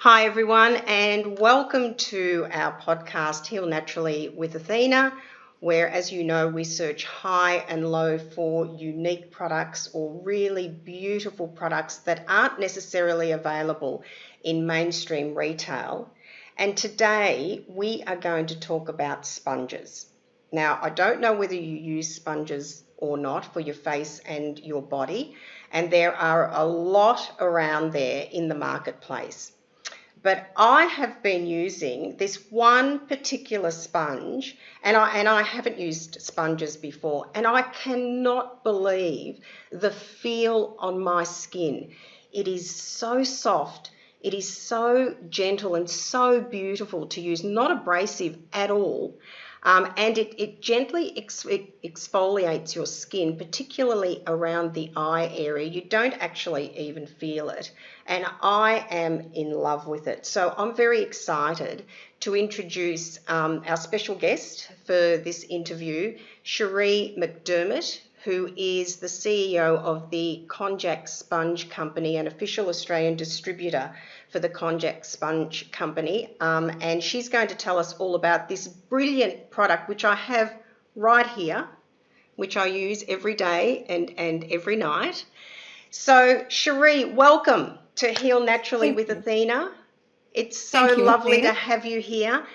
Hi everyone, and welcome to our podcast Heal Naturally with Athena, where, as you know, we search high and low for unique products or really beautiful products that aren't necessarily available in mainstream retail. And today we are going to talk about sponges. Now, I don't know whether you use sponges or not for your face and your body, and there are a lot around there in the marketplace. But I have been using this one particular sponge, and I haven't used sponges before, and I cannot believe the feel on my skin. It is so soft, it is so gentle and so beautiful to use, not abrasive at all. And it gently exfoliates your skin, particularly around the eye area. You don't actually even feel it. And I am in love with it. So I'm very excited to introduce our special guest for this interview, Cheree McDermott, who is the CEO of the Konjac Sponge Company, an official Australian distributor for the Konjac Sponge Company. And she's going to tell us all about this brilliant product, which I have right here, which I use every day and every night. So, Cheree, welcome to Heal Naturally with Athena. It's so lovely to have you here.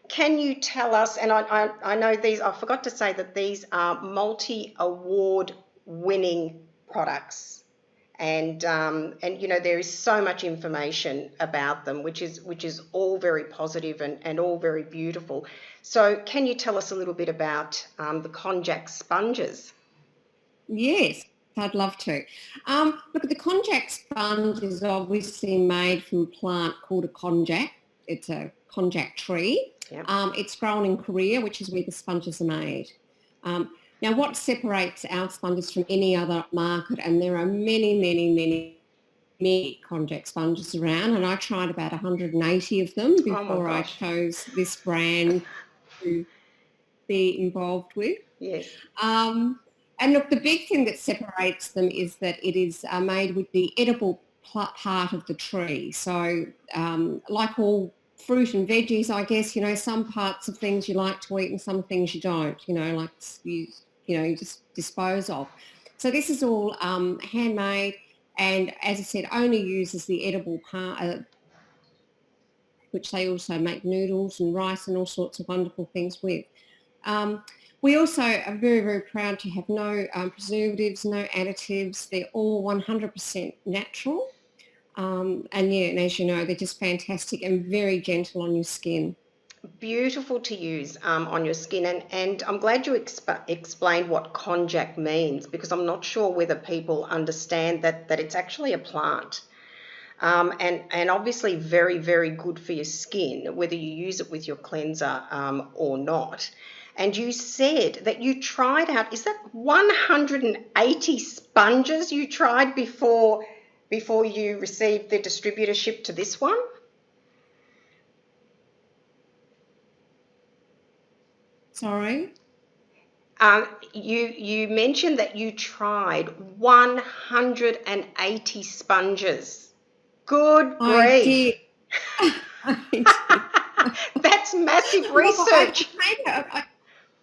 Can you tell us, and I know these, I forgot to say that these are multi-award winning products. And you know, there is so much information about them, which is all very positive and all very beautiful. So can you tell us a little bit about the Konjac Sponges? Yes, I'd love to. Look, the konjac sponge is obviously made from a plant called a konjac. It's a konjac tree. Yep. It's grown in Korea, which is where the sponges are made. Now, what separates our sponges from any other market, and there are many konjac sponges around, and I tried about 180 of them before I chose this brand to be involved with. Yes. And look, the big thing that separates them is that it is made with the edible part of the tree. So like all fruit and veggies, I guess, you know, some parts of things you like to eat and some things you don't, you know, like you just dispose of. So this is all handmade, and as I said, only uses the edible part, which they also make noodles and rice and all sorts of wonderful things with. We also are very proud to have no preservatives, no additives. They're all 100% natural. And as you know, they're just fantastic and very gentle on your skin. Beautiful to use on your skin, and I'm glad you explained what konjac means, because I'm not sure whether people understand that it's actually a plant. And obviously very good for your skin, whether you use it with your cleanser or not. And you said that you tried out, is that 180 sponges you tried before you received the distributorship to this one? Sorry? You mentioned that you tried 180 sponges. Good grief. I did. That's massive research.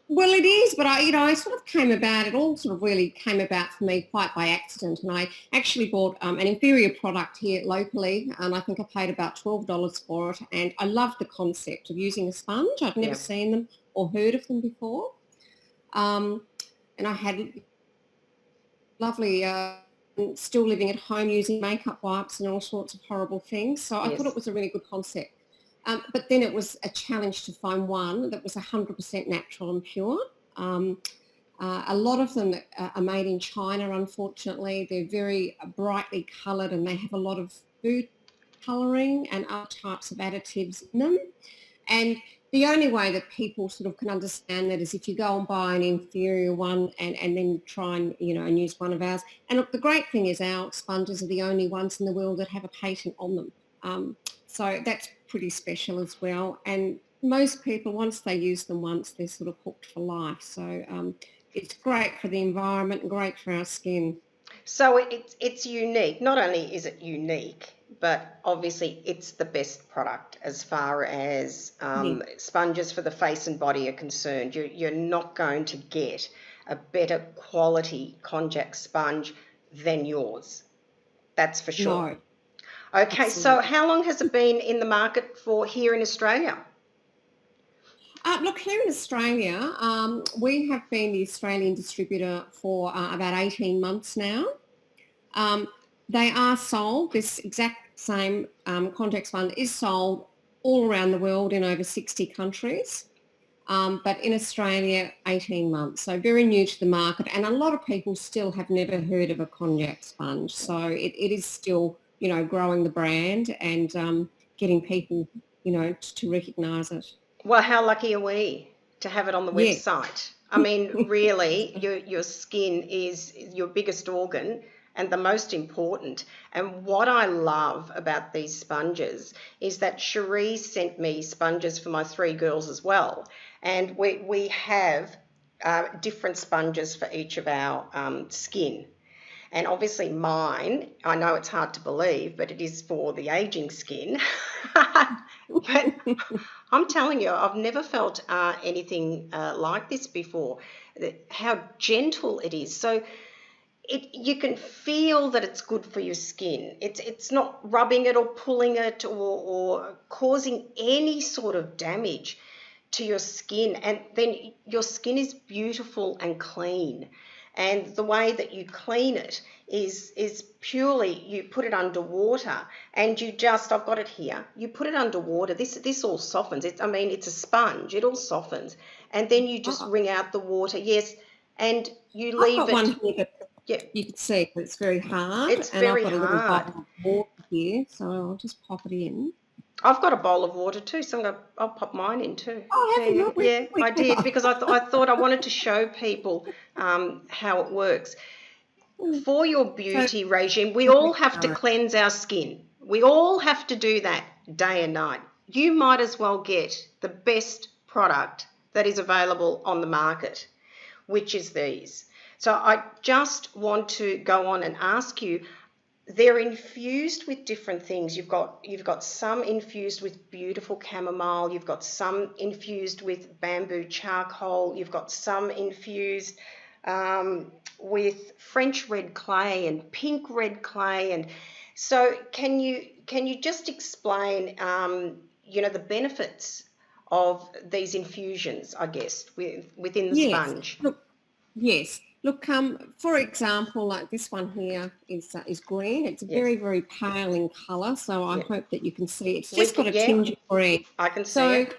Well, it is, but I sort of came about, it all sort of really came about for me quite by accident. And I actually bought an inferior product here locally, and I think I paid about $12 for it. And I loved the concept of using a sponge. I'd never seen them or heard of them before. And I had lovely, still living at home using makeup wipes and all sorts of horrible things. So I thought it was a really good concept. But then it was a challenge to find one that was 100% natural and pure. A lot of them are made in China, unfortunately. They're very brightly coloured and they have a lot of food colouring and other types of additives in them. And the only way that people sort of can understand that is if you go and buy an inferior one and then try and, and use one of ours. And look, the great thing is our sponges are the only ones in the world that have a patent on them. So that's pretty special as well. And most people, once they use them once, they're sort of hooked for life. So it's great for the environment and great for our skin. So it's unique. Not only is it unique, but obviously it's the best product as far as Yeah. sponges for the face and body are concerned. You're not going to get a better quality Konjac sponge than yours. That's for sure. No, Okay, so absolutely. how long has it been in the market for here in Australia? Look, here in Australia, we have been the Australian distributor for about 18 months now. Um, they are sold, this exact same Konjac sponge is sold all around the world in over 60 countries. But in Australia, 18 months. So very new to the market. And a lot of people still have never heard of a Konjac sponge. So it is still, growing the brand and getting people, to recognise it. Well, how lucky are we to have it on the Yeah. website? I mean, really, your skin is your biggest organ and the most important. And what I love about these sponges is that Cheree sent me sponges for my 3 girls as well. And we have different sponges for each of our skin. And obviously mine, I know it's hard to believe, but it is for the aging skin. But I'm telling you, I've never felt anything like this before. How gentle it is. So you can feel that it's good for your skin. It's not rubbing it or pulling it or causing any sort of damage to your skin. And then your skin is beautiful and clean. And the way that you clean it is purely you put it under water and I've got it here, you put it under water, this all softens. It's a sponge, it all softens. And then you just Oh, wring out the water, yes, and you I've leave got it. one here that Yeah, you can see, but it's very hard. it's And I've very got a little bowl hard. of water here, so I'll just pop it in. I've got a bowl of water too, so I'll pop mine in too. Oh, have you? Yeah, Not yeah, really I did clever. because I thought I wanted to show people how it works. For your So, beauty regime, we all have to cleanse our skin. We all have to do that day and night. You might as well get the best product that is available on the market, which is these. So I just want to go on and ask you, they're infused with different things. You've got some infused with beautiful chamomile, you've got some infused with bamboo charcoal, you've got some infused with French red clay and pink red clay. And so can you just explain the benefits of these infusions, I guess, within the yes. sponge? Look, yes. Look, for example, like this one here is green. It's Yes. very, very pale in colour, so I Yeah. hope that you can see. It's We just got can, a yeah, tinge of green. I can see So it.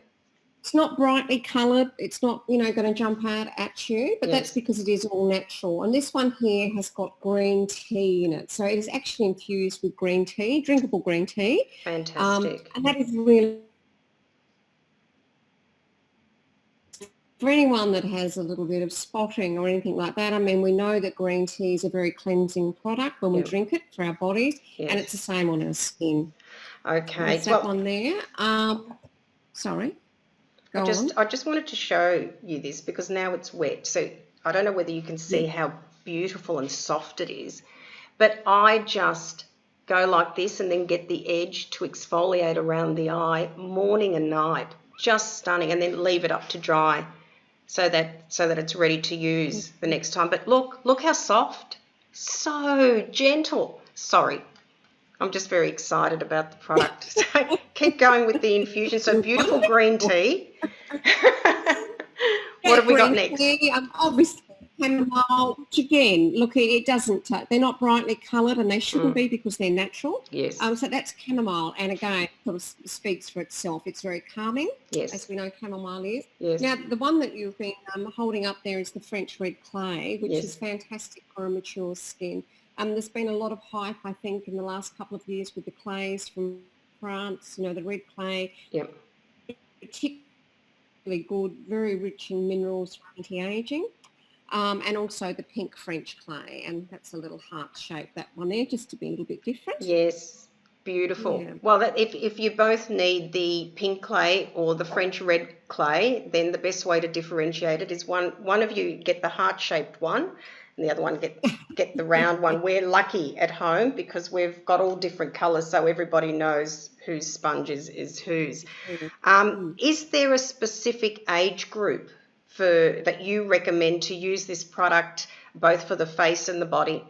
it's not brightly coloured. It's not, going to jump out at you, but that's Yes. because it is all natural. And this one here has got green tea in it. So it is actually infused with green tea, drinkable green tea. Fantastic. And that is really, for anyone that has a little bit of spotting or anything like that, we know that green tea is a very cleansing product when we Yeah. drink it for our bodies, and Yes. it's the same on our skin. Okay. That's that Well, one there. Sorry, I go just on. I just wanted to show you this because now it's wet. So I don't know whether you can see Yeah. how beautiful and soft it is, but I just go like this and then get the edge to exfoliate around the eye morning and night. Just stunning, and then leave it up to dry so that it's ready to use the next time. But look how soft. So gentle. Sorry. I'm just very excited about the product. So keep going with the infusion. So beautiful green tea. What have we got Green next? tea, obviously chamomile, which again, look, it doesn't, they're not brightly coloured and they shouldn't be because they're natural. Yes. So that's chamomile, and again, sort of speaks for itself. It's very calming, Yes. as we know chamomile is. Yes. Now, the one that you've been holding up there is the French red clay, which Yes. is fantastic for a mature skin. There's been a lot of hype, I think, in the last couple of years with the clays from France, the red clay. Yep. Particularly good, very rich in minerals for anti-aging. And also the pink French clay, and that's a little heart shape, that one there, just to be a little bit different. Yes. Beautiful. Yeah. Well, if you both need the pink clay or the French red clay, then the best way to differentiate it is one of you get the heart-shaped one and the other one get the round one. We're lucky at home because we've got all different colours, so everybody knows whose sponge is whose. Is there a specific age group that you recommend to use this product both for the face and the body?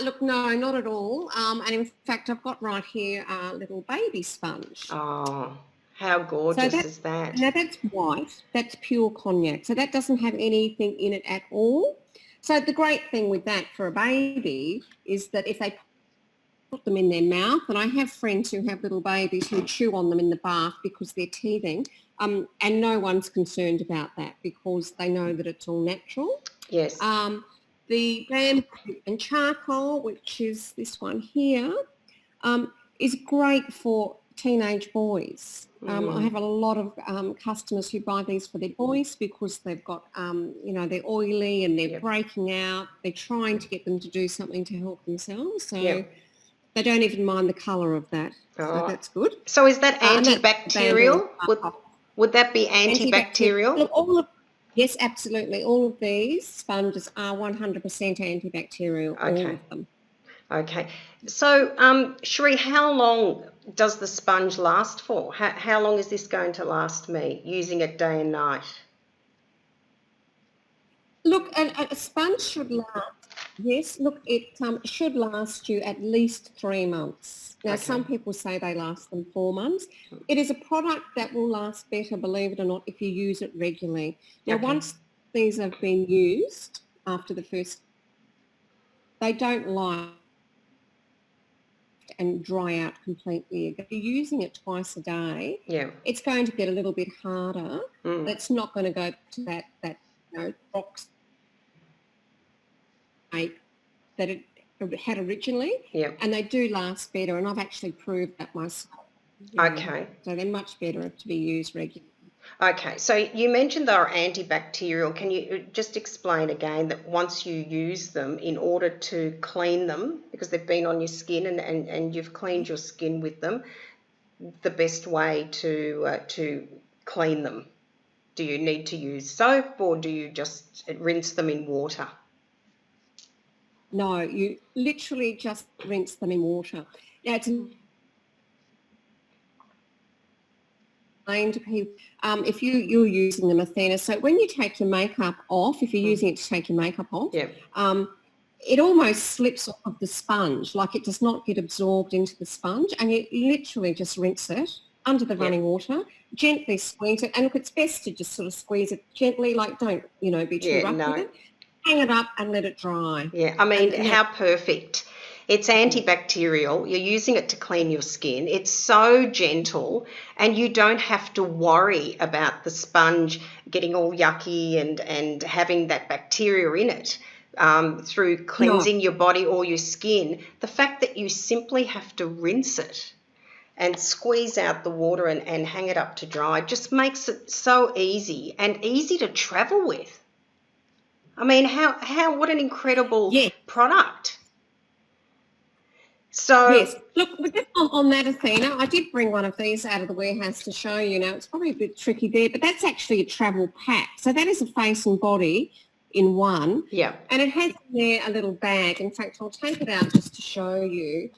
Look, no, not at all. And in fact, I've got right here a little baby sponge. Oh, how gorgeous is that? Now that's white. That's pure Konjac. So that doesn't have anything in it at all. So the great thing with that for a baby is that if they put them in their mouth, and I have friends who have little babies who chew on them in the bath because they're teething, and no one's concerned about that because they know that it's all natural. Yes. The bamboo and charcoal, which is this one here, is great for teenage boys. I have a lot of customers who buy these for their boys because they've got, they're oily and they're breaking out. They're trying to get them to do something to help themselves. So they don't even mind the colour of that. So that's good. So is that antibacterial? Would that be antibacterial? Look, yes, absolutely. All of these sponges are 100% antibacterial, all of them. Okay. So, Cheree, how long does the sponge last for? How long is this going to last me, using it day and night? Look, a sponge should last, yes, look, it should last you at least 3 months. Now, some people say they last them 4 months. It is a product that will last better, believe it or not, if you use it regularly. Now, once these have been used after the first, they don't last and dry out completely. If you're using it twice a day, it's going to get a little bit harder. It's not going to go to that box that it had originally, and they do last better, and I've actually proved that myself. Okay. So they're much better to be used regularly. Okay, so you mentioned they're antibacterial. Can you just explain again that once you use them, in order to clean them, because they've been on your skin and you've cleaned your skin with them, the best way to clean them? Do you need to use soap, or do you just rinse them in water? No, you literally just rinse them in water. Now, it's to people if you're using them, Athena. So when you take your makeup off, if you're using it to take your makeup off, it almost slips off of the sponge, like it does not get absorbed into the sponge, and you literally just rinse it under the running water, gently squeeze it, and look, it's best to just sort of squeeze it gently, like don't, be too rough with it. Hang it up and let it dry. Yeah, I mean, how perfect. It's antibacterial. You're using it to clean your skin. It's so gentle, and you don't have to worry about the sponge getting all yucky and having that bacteria in it through cleansing your body or your skin. The fact that you simply have to rinse it and squeeze out the water and hang it up to dry just makes it so easy and easy to travel with. I mean, what an incredible product. So yes, look, just on that, Athena, I did bring one of these out of the warehouse to show you. Now, it's probably a bit tricky there, but that's actually a travel pack. So that is a face and body in one. Yeah. And it has in there a little bag. In fact, I'll take it out just to show you.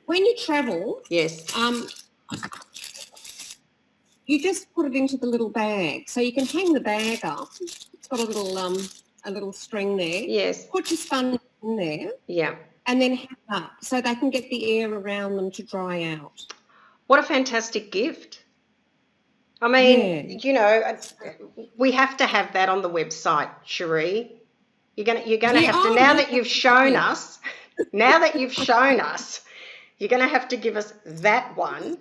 When you travel, you just put it into the little bag. So you can hang the bag up. It's got a little string there. Yes. Put your sponge in there. Yeah. And then hang up so they can get the air around them to dry out. What a fantastic gift. I mean, we have to have that on the website, Cheree. You're gonna have to, now that you've shown us, you're gonna have to give us that one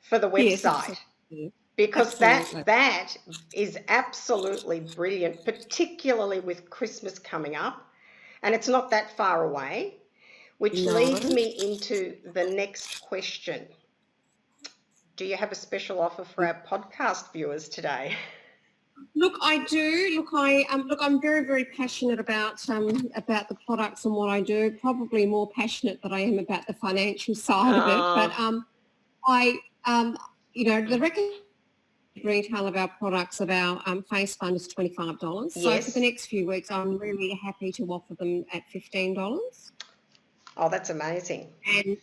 for the website. Yes, because that is absolutely brilliant, particularly with Christmas coming up, and it's not that far away, which leads me into the next question. Do you have a special offer for our podcast viewers today? Look, I do. Look, I'm very, very passionate about the products and what I do. Probably more passionate than I am about the financial side of it. But the retail of our products, of our face sponge, is $25. So for the Yes. next few weeks, I'm really happy to offer them at $15. Oh, that's amazing. And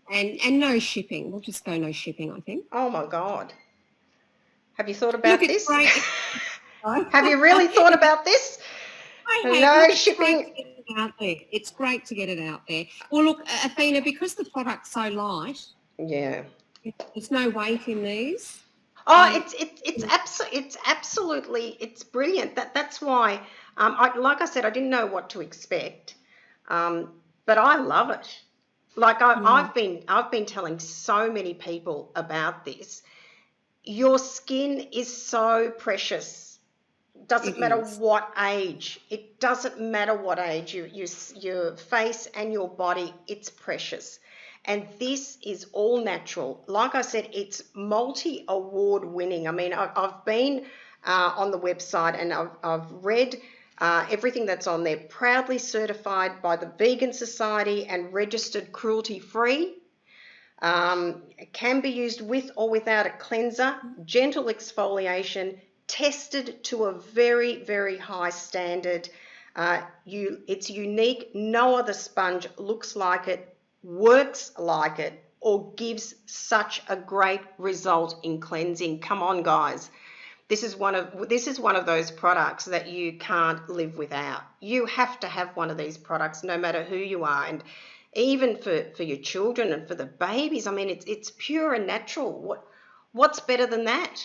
and no shipping. We'll just go no shipping, I think. Oh my God. Have you thought Look, about it's this? great. Have you really thought about this? I have. No Look, it's great to shipping. get it out there. It's great to get it out there. Well, look, Athena, because the product's so light, Yeah. there's no weight in these. Oh, Um, it's absolutely it's brilliant. That's why, like I said, I didn't know what to expect, but I love it. Like mm, I've been telling so many people about this. Your skin is so precious. it Doesn't matter is. what age. It doesn't matter what age. Your face and your body, it's precious. And this is all natural. Like I said, it's multi-award winning. I mean, I've been on the website and I've read everything that's on there. Proudly certified by the Vegan Society and registered cruelty-free. It can be used with or without a cleanser, gentle exfoliation, tested to a very, very high standard. It's unique. No other sponge looks like it, works like it, or gives such a great result in cleansing. Come on, guys. This is one of those products that you can't live without. You have to have one of these products, no matter who you are, and even for your children and for the babies. I mean, it's pure and natural. What's better than that?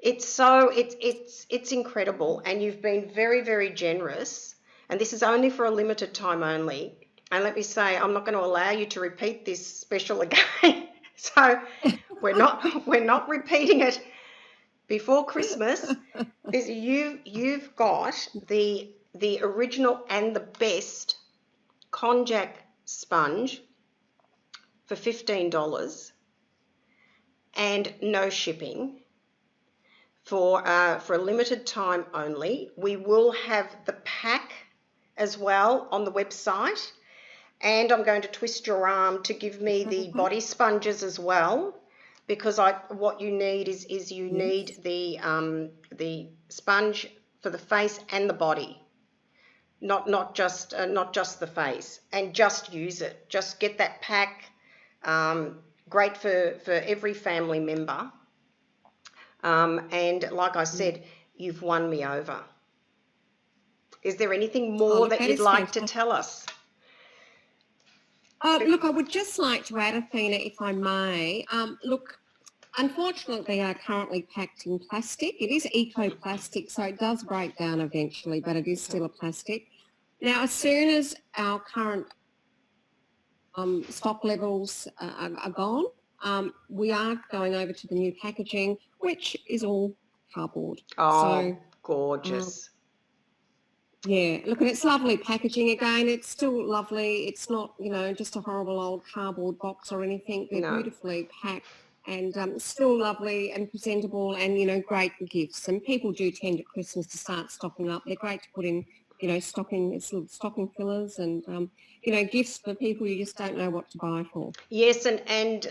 It's incredible, and you've been very, very generous. And this is only for a limited time only. And let me say, I'm not going to allow you to repeat this special again. So we're not repeating it before Christmas. You've got the original and the best Konjac sponge for $15 and no shipping for a limited time only. We will have the pack as well on the website, and I'm going to twist your arm to give me the Okay. body sponges as well, because what you need is you need Yes. the sponge for the face and the body, not just the face, and just use it. Just get that pack. Great for every family member. And like I said, you've won me over. Is there anything Oh, more look, that that you'd is like to fantastic. tell us? Look, I would just like to add, Athena, if I may. Look, unfortunately, they are currently packed in plastic. It is eco-plastic, so it does break down eventually, but it is still a plastic. Now, as soon as our current stock levels are gone, we are going over to the new packaging, which is all cardboard. Oh, So, um, gorgeous. yeah, look, and it's lovely packaging again. It's still lovely. It's not, just a horrible old cardboard box or anything. They're No. beautifully packed and still lovely and presentable and, great gifts. And people do tend at Christmas to start stocking up. They're great to put in, it's little stocking fillers and, gifts for people you just don't know what to buy for. Yes, and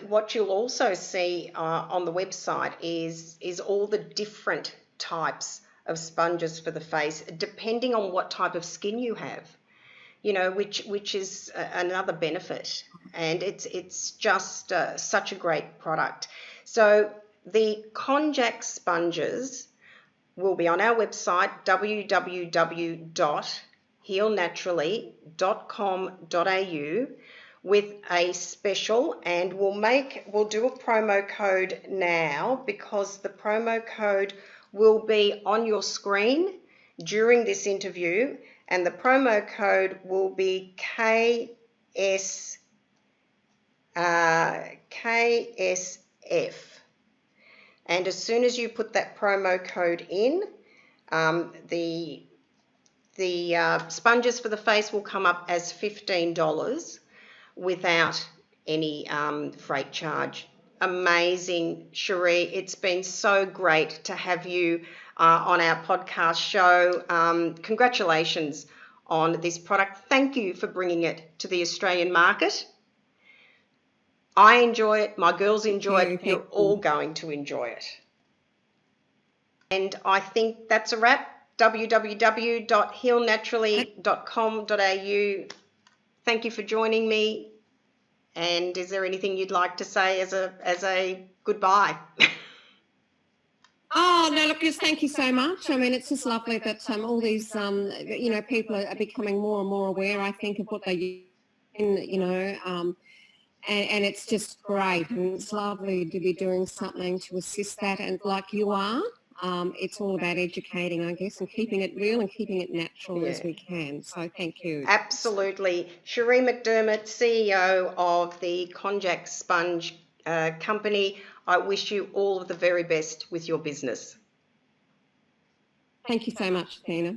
what you'll also see on the website is all the different types of sponges for the face, depending on what type of skin you have. Which is another benefit, and it's just such a great product. So the Konjac sponges will be on our website, www.healnaturally.com.au, with a special, and we'll do a promo code now, because the promo code will be on your screen during this interview, and the promo code will be KSF. And as soon as you put that promo code in, the sponges for the face will come up as $15 without any freight charge. Amazing, Cheree. It's been so great to have you on our podcast show. Congratulations on this product. Thank you for bringing it to the Australian market. I enjoy it. My girls enjoy it. Thank You're all going to enjoy it. And I think that's a wrap. www.healnaturally.com.au. Thank you for joining me. And is there anything you'd like to say as a goodbye? Oh, no, look, just thank you so much. I mean, it's just lovely that all these, people are becoming more and more aware, I think, of what they use, and it's just great. And it's lovely to be doing something to assist that. And like you are, it's all about educating, I guess, and keeping it real and keeping it natural as we can. So thank you. Absolutely. Cheree McDermott, CEO of the Konjac Sponge company. I wish you all of the very best with your business. Thank you so much, Tina.